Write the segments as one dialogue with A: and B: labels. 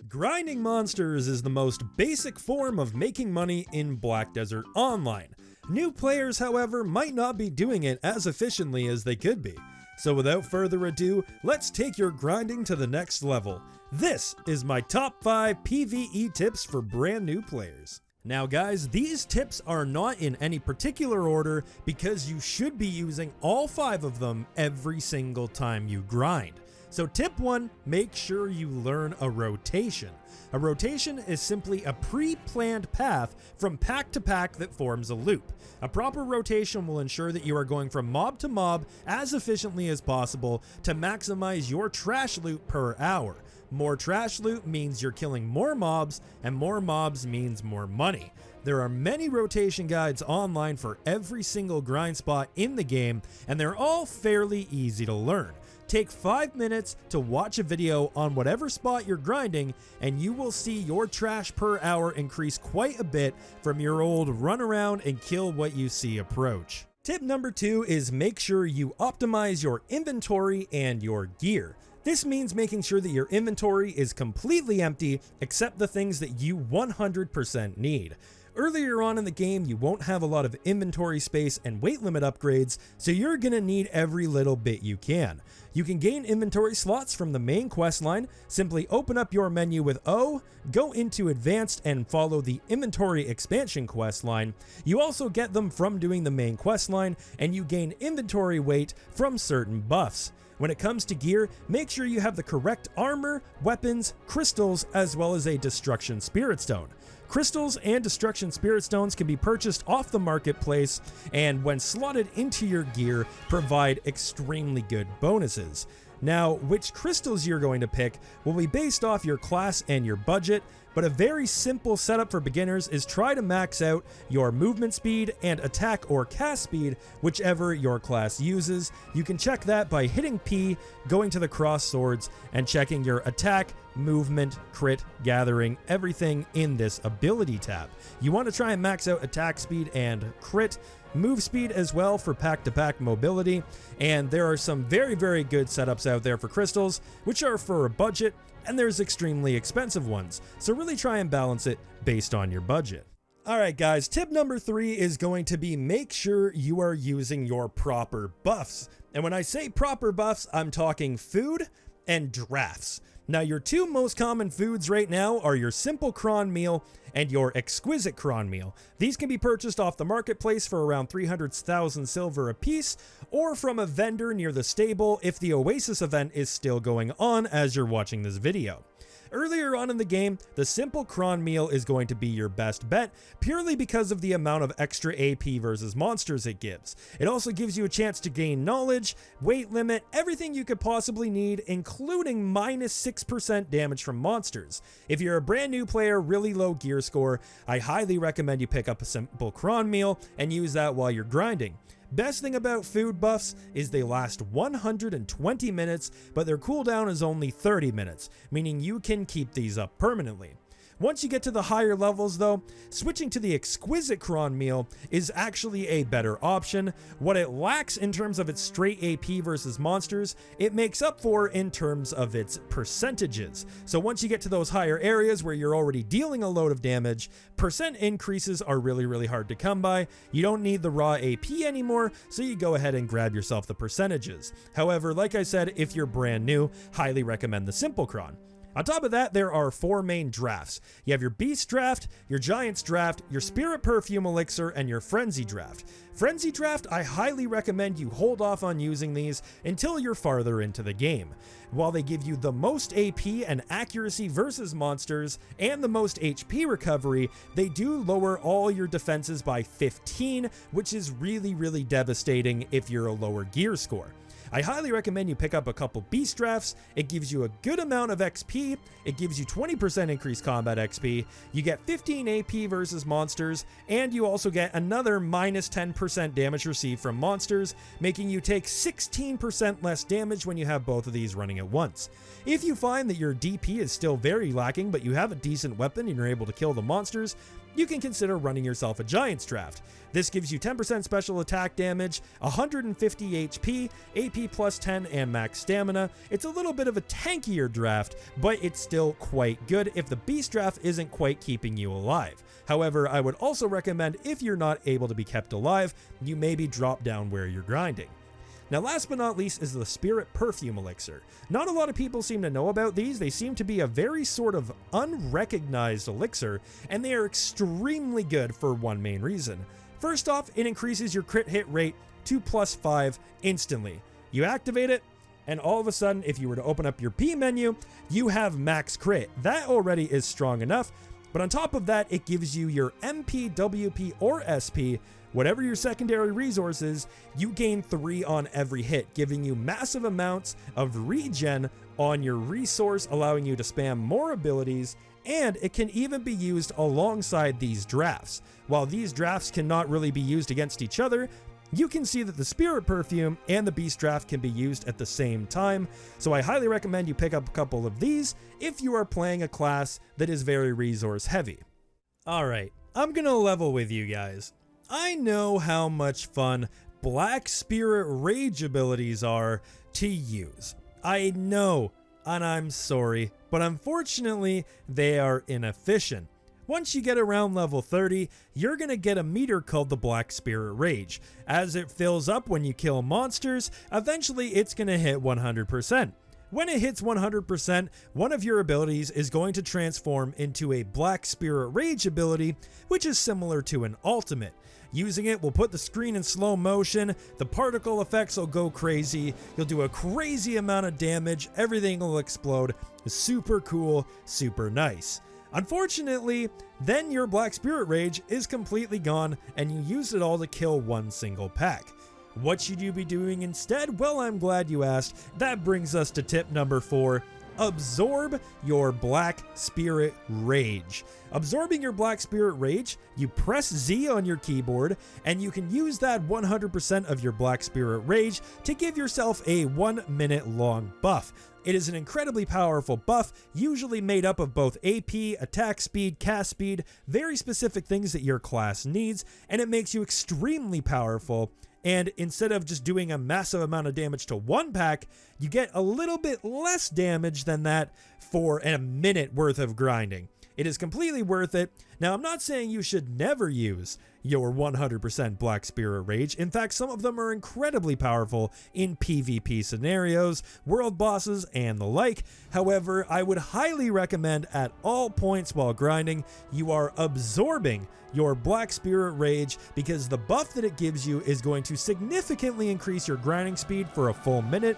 A: Grinding monsters is the most basic form of making money in Black Desert Online. New players, however, might not be doing it as efficiently as they could be. So without further ado, let's take your grinding to the next level. This is my top 5 PvE tips for brand new players. Now guys, these tips are not in any particular order because you should be using all 5 of them every single time you grind. So tip 1, make sure you learn a rotation. A rotation is simply a pre-planned path from pack to pack that forms a loop. A proper rotation will ensure that you are going from mob to mob as efficiently as possible to maximize your trash loot per hour. More trash loot means you're killing more mobs, and more mobs means more money. There are many rotation guides online for every single grind spot in the game, and they're all fairly easy to learn. Take 5 minutes to watch a video on whatever spot you're grinding, and you will see your trash per hour increase quite a bit from your old run around and kill what you see approach. Tip number 2 is make sure you optimize your inventory and your gear. This means making sure that your inventory is completely empty except the things that you 100% need. Earlier on in the game, you won't have a lot of inventory space and weight limit upgrades, so you're gonna need every little bit you can. You can gain inventory slots from the main quest line. Simply open up your menu with O, go into advanced and follow the inventory expansion quest line. You also get them from doing the main quest line, and you gain inventory weight from certain buffs. When it comes to gear, make sure you have the correct armor, weapons, crystals, as well as a destruction spirit stone. Crystals and destruction spirit stones can be purchased off the marketplace, and when slotted into your gear, provide extremely good bonuses. Now, which crystals you're going to pick will be based off your class and your budget, but a very simple setup for beginners is try to max out your movement speed and attack or cast speed, whichever your class uses. You can check that by hitting P, going to the cross swords, and checking your attack, movement, crit, gathering, everything in this ability tab. You want to try and max out attack speed and crit, move speed as well for pack-to-pack mobility, and there are some very good setups out there for crystals, which are for a budget, and there's extremely expensive ones, so really try and balance it based on your budget. Alright guys, tip number 3 is going to be make sure you are using your proper buffs. And when I say proper buffs, I'm talking food and drafts. Now your 2 most common foods right now are your simple cron meal and your exquisite cron meal. These can be purchased off the marketplace for around 300,000 silver a piece, or from a vendor near the stable if the Oasis event is still going on as you're watching this video. Earlier on in the game, the simple cron meal is going to be your best bet, purely because of the amount of extra AP versus monsters it gives. It also gives you a chance to gain knowledge, weight limit, everything you could possibly need, including minus 6% damage from monsters. If you're a brand new player, really low gear score, I highly recommend you pick up a simple cron meal and use that while you're grinding. Best thing about food buffs is they last 120 minutes, but their cooldown is only 30 minutes, meaning you can keep these up permanently. Once you get to the higher levels though, switching to the exquisite cron meal is actually a better option. What it lacks in terms of its straight AP versus monsters, it makes up for in terms of its percentages. So once you get to those higher areas where you're already dealing a load of damage, percent increases are really hard to come by. You don't need the raw AP anymore, so you go ahead and grab yourself the percentages. However, like I said, if you're brand new, highly recommend the simple cron. On top of that, there are 4 main drafts. You have your Beast Draft, your Giant's Draft, your Spirit Perfume Elixir, and your Frenzy Draft. Frenzy Draft, I highly recommend you hold off on using these until you're farther into the game. While they give you the most AP and accuracy versus monsters, and the most HP recovery, they do lower all your defenses by 15, which is really devastating if you're a lower gear score. I highly recommend you pick up a couple Beast Drafts. It gives you a good amount of XP, it gives you 20% increased combat XP, you get 15 AP versus monsters, and you also get another minus 10% damage received from monsters, making you take 16% less damage when you have both of these running at once. If you find that your DP is still very lacking, but you have a decent weapon and you're able to kill the monsters, you can consider running yourself a Giants draft. This gives you 10% special attack damage, 150 HP, AP plus 10, and max stamina. It's a little bit of a tankier draft, but it's still quite good if the beast draft isn't quite keeping you alive. However, I would also recommend if you're not able to be kept alive, you maybe drop down where you're grinding. Now, last but not least is the Spirit Perfume Elixir. Not a lot of people seem to know about these. They seem to be a very sort of unrecognized elixir, and they are extremely good for one main reason. First off, it increases your crit hit rate to +5 instantly. You activate it, and all of a sudden, if you were to open up your P menu, you have max crit. That already is strong enough, but on top of that, it gives you your MP, WP, or SP. Whatever your secondary resource is, you gain 3 on every hit, giving you massive amounts of regen on your resource, allowing you to spam more abilities, and it can even be used alongside these drafts. While these drafts cannot really be used against each other, you can see that the Spirit Perfume and the Beast Draft can be used at the same time, so I highly recommend you pick up a couple of these if you are playing a class that is very resource heavy. Alright, I'm gonna level with you guys. I know how much fun Black Spirit Rage abilities are to use. I know, and I'm sorry, but unfortunately, they are inefficient. Once you get around level 30, you're going to get a meter called the Black Spirit Rage. As it fills up when you kill monsters, eventually it's going to hit 100%. When it hits 100%, one of your abilities is going to transform into a Black Spirit Rage ability, which is similar to an ultimate. Using it will put the screen in slow motion, the particle effects will go crazy, you'll do a crazy amount of damage, everything will explode. Super cool, super nice. Unfortunately, then your Black Spirit Rage is completely gone and you used it all to kill one single pack. What should you be doing instead? Well, I'm glad you asked. That brings us to tip number 4. Absorb your Black Spirit Rage. Absorbing your Black Spirit Rage, you press Z on your keyboard, and you can use that 100% of your Black Spirit Rage to give yourself a 1 minute long buff. It is an incredibly powerful buff, usually made up of both AP, attack speed, cast speed, very specific things that your class needs, and it makes you extremely powerful. And instead of just doing a massive amount of damage to one pack, you get a little bit less damage than that for a minute worth of grinding. It is completely worth it. Now, I'm not saying you should never use your 100% Black Spirit Rage. In fact, some of them are incredibly powerful in PvP scenarios, world bosses, and the like. However, I would highly recommend at all points while grinding, you are absorbing your Black Spirit Rage, because the buff that it gives you is going to significantly increase your grinding speed for a full minute.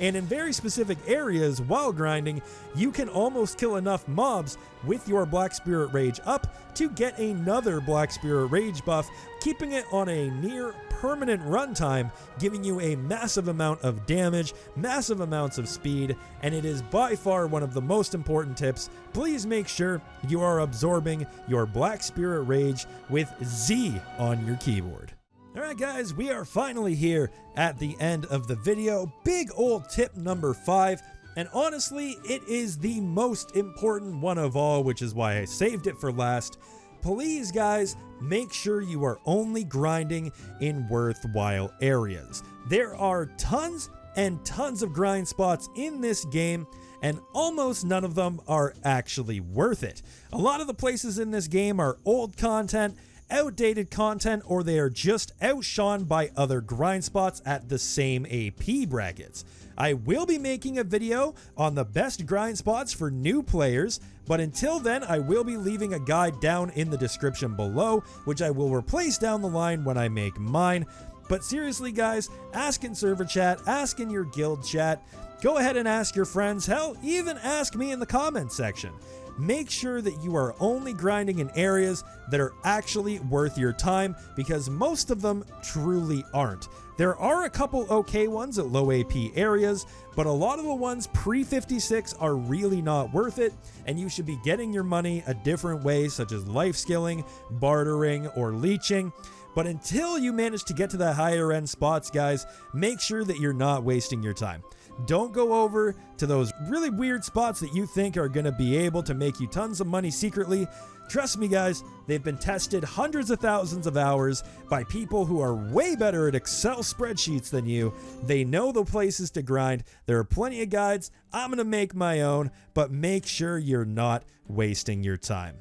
A: And in very specific areas while grinding, you can almost kill enough mobs with your Black Spirit Rage up to get another Black Spirit Rage buff, keeping it on a near permanent runtime, giving you a massive amount of damage, massive amounts of speed, and it is by far one of the most important tips. Please make sure you are absorbing your Black Spirit Rage with Z on your keyboard. Alright guys, we are finally here at the end of the video. Big old tip number 5, and honestly, it is the most important one of all, which is why I saved it for last. Please guys, make sure you are only grinding in worthwhile areas. There are tons and tons of grind spots in this game, and almost none of them are actually worth it. A lot of the places in this game are old content, outdated content, or they are just outshone by other grind spots at the same AP brackets. I will be making a video on the best grind spots for new players, but until then I will be leaving a guide down in the description below, which I will replace down the line when I make mine. But seriously guys, ask in server chat, ask in your guild chat, go ahead and ask your friends, hell, even ask me in the comments section. Make sure that you are only grinding in areas that are actually worth your time, because most of them truly aren't. There are a couple okay ones at low AP areas, but a lot of the ones pre-56 are really not worth it, and you should be getting your money a different way, such as life skilling, bartering, or leeching. But until you manage to get to the higher end spots, guys, make sure that you're not wasting your time. Don't go over to those really weird spots that you think are going to be able to make you tons of money secretly. Trust me, guys, they've been tested hundreds of thousands of hours by people who are way better at Excel spreadsheets than you. They know the places to grind. There are plenty of guides. I'm going to make my own, but make sure you're not wasting your time.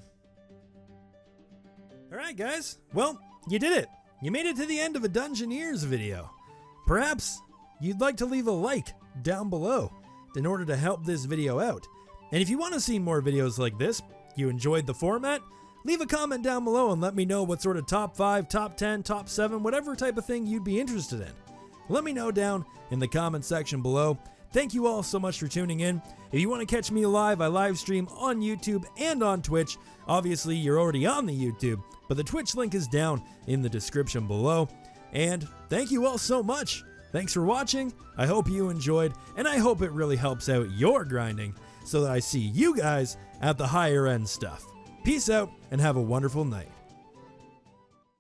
A: Alright guys, well, you did it. You made it to the end of a Dungeoneers video. Perhaps you'd like to leave a like down below in order to help this video out. And if you want to see more videos like this, you enjoyed the format, leave a comment down below and let me know what sort of top 5, top 10, top 7, whatever type of thing you'd be interested in. Let me know down in the comment section below. Thank you all so much for tuning in. If you want to catch me live, I live stream on YouTube and on Twitch. Obviously, you're already on the YouTube, but the Twitch link is down in the description below. And thank you all so much. Thanks for watching. I hope you enjoyed, and I hope it really helps out your grinding so that I see you guys at the higher end stuff. Peace out and have a wonderful night.